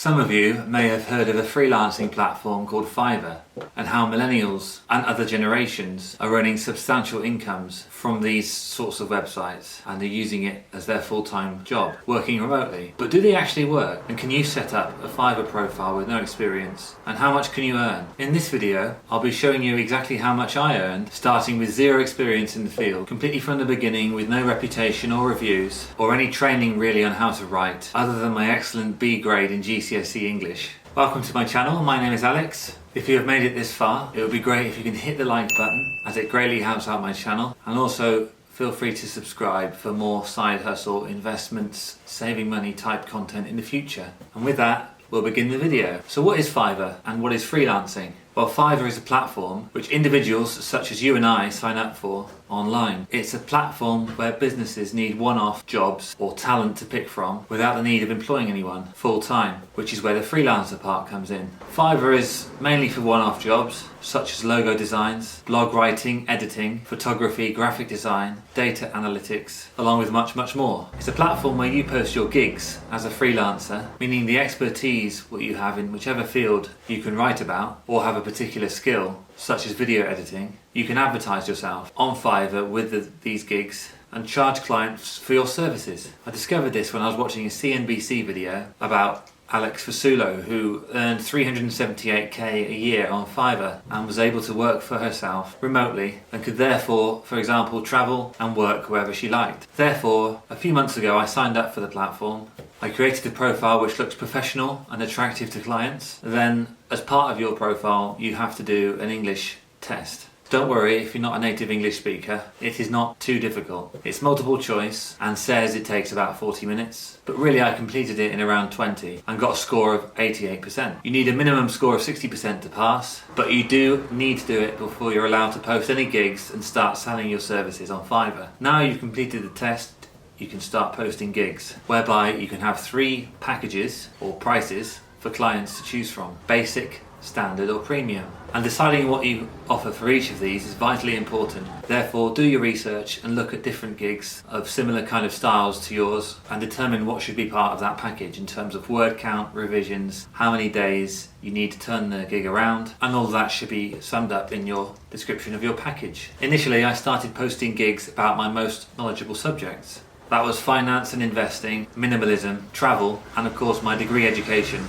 Some of you may have heard of a freelancing platform called Fiverr and how millennials and other generations are earning substantial incomes from these sorts of websites and are using it as their full-time job, working remotely. But do they actually work? And can you set up a Fiverr profile with no experience? And how much can you earn? In this video, I'll be showing you exactly how much I earned, starting with zero experience in the field, completely from the beginning with no reputation or reviews, or any training really on how to write, other than my excellent B grade in GCSE English. Welcome to my channel, my name is Alex. If you have made it this far, it would be great if you can hit the like button, as it greatly helps out my channel, and also feel free to subscribe for more side hustle, investments, saving money type content in the future. And with that, we'll begin the video. So what is Fiverr and what is freelancing? Well, Fiverr is a platform which individuals such as you and I sign up for online. It's a platform where businesses need one-off jobs or talent to pick from without the need of employing anyone full-time, which is where the freelancer part comes in. Fiverr is mainly for one-off jobs such as logo designs, blog writing, editing, photography, graphic design, data analytics, along with much more. It's a platform where you post your gigs as a freelancer, meaning the expertise what you have in whichever field you can write about or have a particular skill, such as video editing. You can advertise yourself on Fiverr with these gigs and charge clients for your services. I discovered this when I was watching a CNBC video about Alex Fasulo, who earned $378k a year on Fiverr and was able to work for herself remotely and could therefore, for example, travel and work wherever she liked. Therefore, a few months ago I signed up for the platform. I created a profile which looks professional and attractive to clients. Then, as part of your profile, you have to do an English test. Don't worry if you're not a native English speaker, it is not too difficult. It's multiple choice and says it takes about 40 minutes, but really I completed it in around 20 and got a score of 88%. You need a minimum score of 60% to pass, but you do need to do it before you're allowed to post any gigs and start selling your services on Fiverr. Now you've completed the test, you can start posting gigs, whereby you can have 3 packages or prices for clients to choose from: basic, standard or premium. And deciding what you offer for each of these is vitally important. Therefore, do your research and look at different gigs of similar kind of styles to yours and determine what should be part of that package in terms of word count, revisions, how many days you need to turn the gig around, and all of that should be summed up in your description of your package. Initially, I started posting gigs about my most knowledgeable subjects. That was finance and investing, minimalism, travel, and of course my degree education,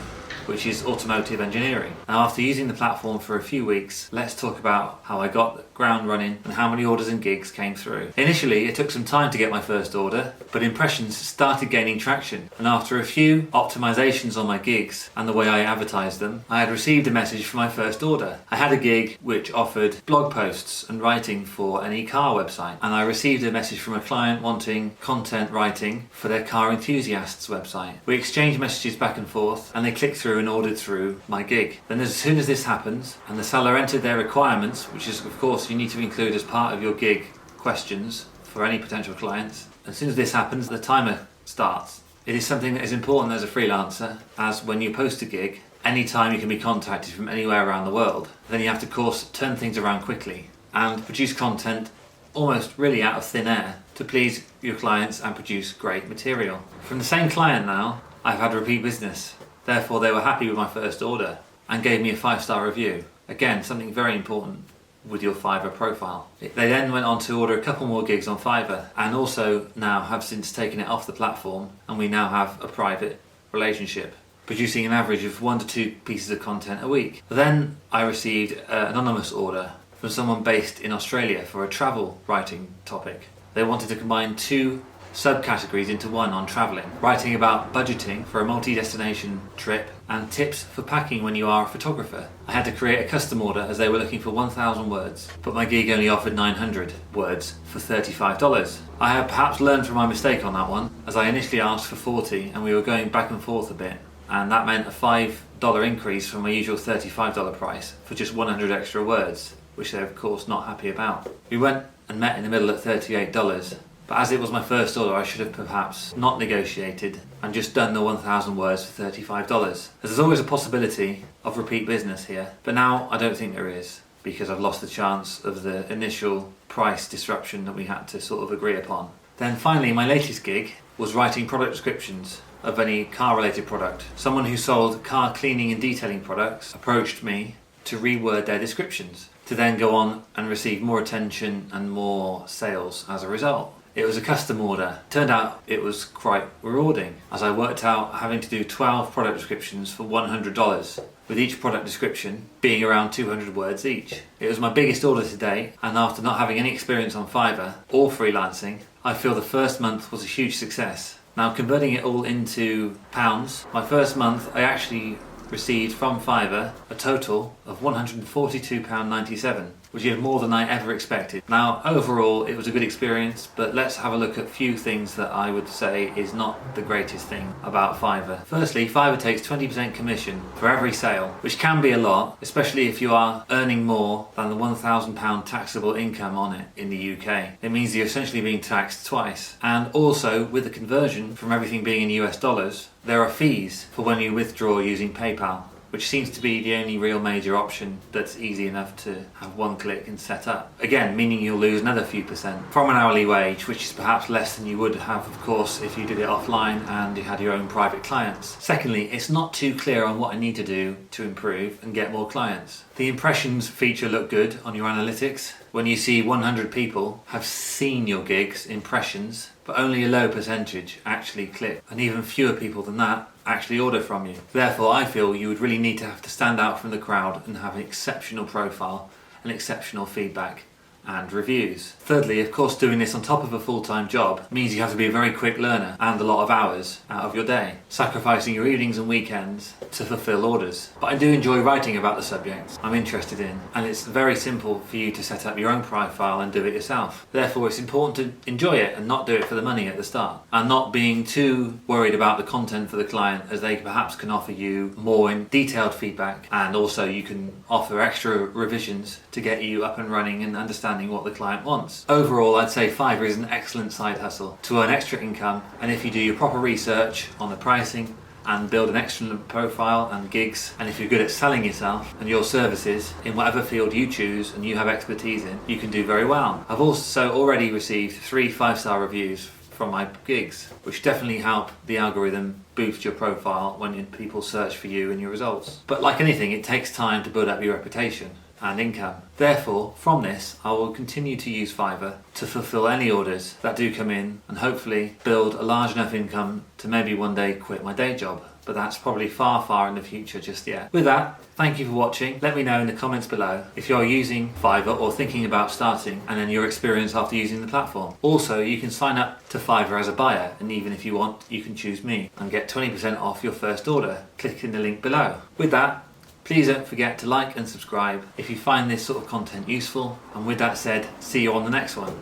which is automotive engineering. Now, after using the platform for a few weeks, let's talk about how I got the ground running and how many orders and gigs came through. Initially, it took some time to get my first order, but impressions started gaining traction. And after a few optimizations on my gigs and the way I advertised them, I had received a message for my first order. I had a gig which offered blog posts and writing for an e-car website, and I received a message from a client wanting content writing for their car enthusiasts website. We exchanged messages back and forth, and they clicked through and ordered through my gig. Then as soon as this happens and the seller entered their requirements, which is of course you need to include as part of your gig questions for any potential clients, as soon as this happens the timer starts. It is something that is important as a freelancer, as when you post a gig, anytime you can be contacted from anywhere around the world. Then you have to of course turn things around quickly and produce content almost really out of thin air to please your clients and produce great material. From the same client now, I've had repeat business. Therefore, they were happy with my first order and gave me a 5-star review. Again, something very important with your Fiverr profile. They then went on to order a couple more gigs on Fiverr and also now have since taken it off the platform, and we now have a private relationship, producing an average of 1 to 2 pieces of content a week. Then I received an anonymous order from someone based in Australia for a travel writing topic. They wanted to combine 2 subcategories into one on travelling, writing about budgeting for a multi-destination trip and tips for packing when you are a photographer. I had to create a custom order as they were looking for 1,000 words, but my gig only offered 900 words for $35. I have perhaps learned from my mistake on that one, as I initially asked for 40 and we were going back and forth a bit, and that meant a $5 increase from my usual $35 price for just 100 extra words, which they're of course not happy about. We went and met in the middle at $38. But as it was my first order, I should have perhaps not negotiated and just done the 1,000 words for $35. There's always a possibility of repeat business here, but now I don't think there is, because I've lost the chance of the initial price disruption that we had to sort of agree upon. Then finally, my latest gig was writing product descriptions of any car related product. Someone who sold car cleaning and detailing products approached me to reword their descriptions, to then go on and receive more attention and more sales as a result. It was a custom order. Turned out it was quite rewarding, as I worked out having to do 12 product descriptions for $100, with each product description being around 200 words each. It was my biggest order to date, and after not having any experience on Fiverr or freelancing, I feel the first month was a huge success. Now, converting it all into pounds, my first month I actually received from Fiverr a total of £142.97, which is more than I ever expected. Now, overall it was a good experience, but let's have a look at a few things that I would say is not the greatest thing about Fiverr. Firstly, Fiverr takes 20% commission for every sale, which can be a lot, especially if you are earning more than the £1,000 taxable income on it in the UK. It means you're essentially being taxed twice. And also, with the conversion from everything being in US dollars, there are fees for when you withdraw using PayPal, which seems to be the only real major option that's easy enough to have one click and set up. Again, meaning you'll lose another few percent from an hourly wage, which is perhaps less than you would have, of course, if you did it offline and you had your own private clients. Secondly, it's not too clear on what I need to do to improve and get more clients. The impressions feature look good on your analytics. When you see 100 people have seen your gigs impressions, but only a low percentage actually click, and even fewer people than that actually order from you. Therefore, I feel you would really need to have to stand out from the crowd and have an exceptional profile and exceptional feedback and reviews. Thirdly, of course, doing this on top of a full-time job means you have to be a very quick learner and a lot of hours out of your day, sacrificing your evenings and weekends to fulfill orders. But I do enjoy writing about the subjects I'm interested in, and it's very simple for you to set up your own profile and do it yourself. Therefore, it's important to enjoy it and not do it for the money at the start, and not being too worried about the content for the client, as they perhaps can offer you more in detailed feedback, and also you can offer extra revisions to get you up and running and understanding what the client wants. Overall, I'd say Fiverr is an excellent side hustle to earn extra income, and if you do your proper research on the pricing and build an excellent profile and gigs, and if you're good at selling yourself and your services in whatever field you choose and you have expertise in, you can do very well. I've also already received 3 5-star reviews from my gigs, which definitely help the algorithm boost your profile when people search for you and your results. But like anything, it takes time to build up your reputation and income. Therefore, from this, I will continue to use Fiverr to fulfill any orders that do come in, and hopefully build a large enough income to maybe one day quit my day job. But that's probably far, far in the future just yet. With that, thank you for watching. Let me know in the comments below if you're using Fiverr or thinking about starting, and then your experience after using the platform. Also, you can sign up to Fiverr as a buyer, and even if you want, you can choose me and get 20% off your first order. Click in the link below. With that, please don't forget to like and subscribe if you find this sort of content useful. And with that said, see you on the next one.